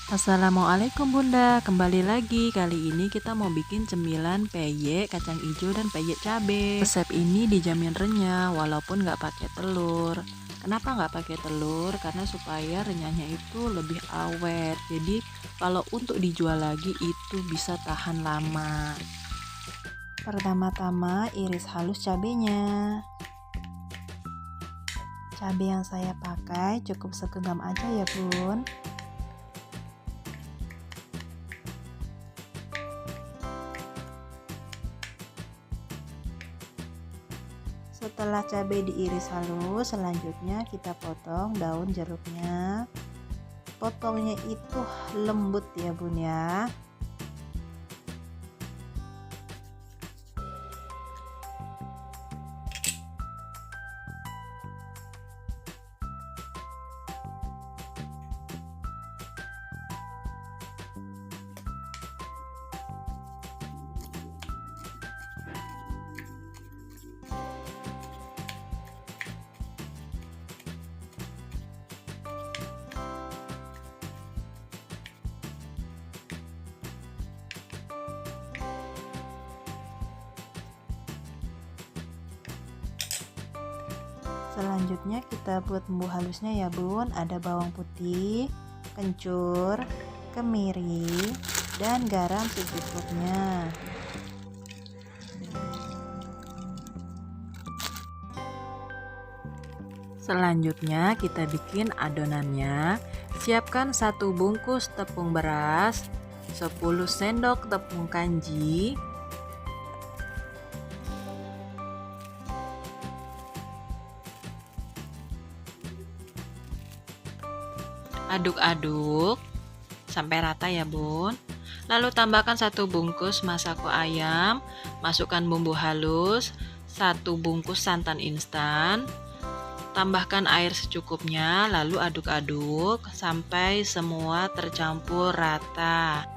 Assalamualaikum Bunda, kembali lagi. Kali ini kita mau bikin cemilan peyek kacang hijau dan peyek cabe. Resep ini dijamin renyah walaupun nggak pakai telur. Kenapa nggak pakai telur? Karena supaya renyahnya itu lebih awet. Jadi kalau untuk dijual lagi itu bisa tahan lama. Pertama-tama iris halus cabenya. Cabai yang saya pakai cukup segenggam aja ya Bun. Setelah cabai diiris halus, selanjutnya kita potong daun jeruknya. Potongnya itu lembut ya Bun ya. Selanjutnya kita buat bumbu halusnya ya Bun. Ada bawang putih, kencur, kemiri, dan garam secukupnya. Selanjutnya kita bikin adonannya. Siapkan 1 bungkus tepung beras, 10 sendok tepung kanji, aduk-aduk sampai rata ya Bun. Lalu tambahkan 1 bungkus masako ayam, masukkan bumbu halus, 1 bungkus santan instan, tambahkan air secukupnya, lalu aduk-aduk sampai semua tercampur rata.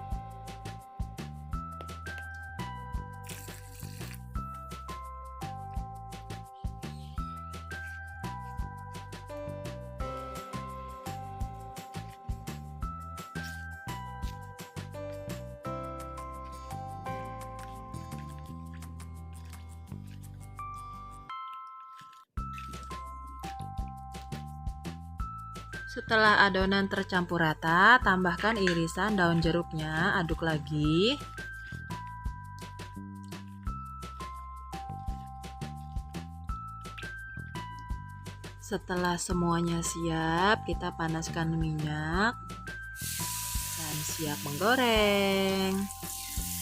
Setelah adonan tercampur rata, tambahkan irisan daun jeruknya, aduk lagi. Setelah semuanya siap, kita panaskan minyak dan siap menggoreng.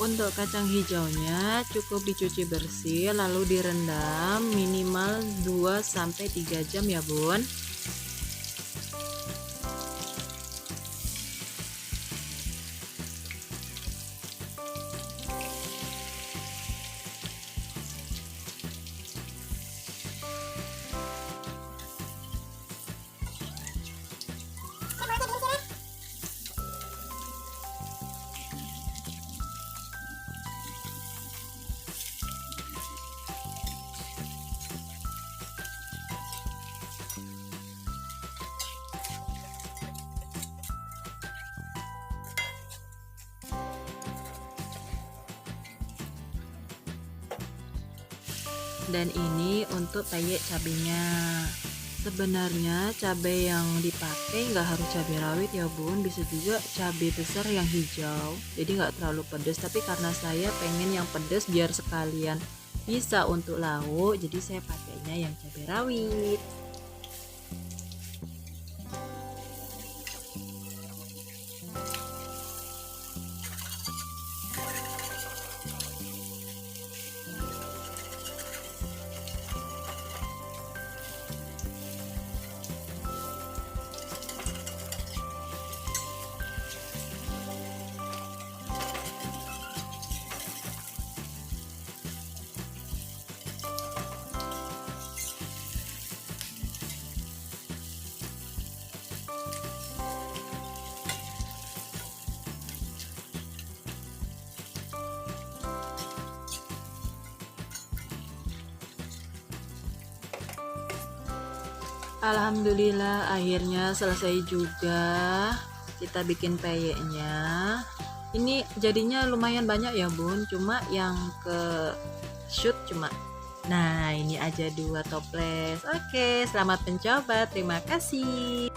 Untuk kacang hijaunya cukup dicuci bersih lalu direndam minimal 2-3 jam ya Bun. Dan ini untuk peyek cabenya. Sebenarnya cabai yang dipakai nggak harus cabai rawit ya Bun, bisa juga cabai besar yang hijau, jadi nggak terlalu pedas. Tapi karena saya pengen yang pedas biar sekalian bisa untuk lauk, jadi saya pakainya yang cabai rawit. Alhamdulillah akhirnya selesai juga. Kita bikin peyeknya. Ini jadinya lumayan banyak ya bun, cuma yang ke shoot cuma. Nah ini aja 2 toples. Oke, selamat mencoba, terima kasih.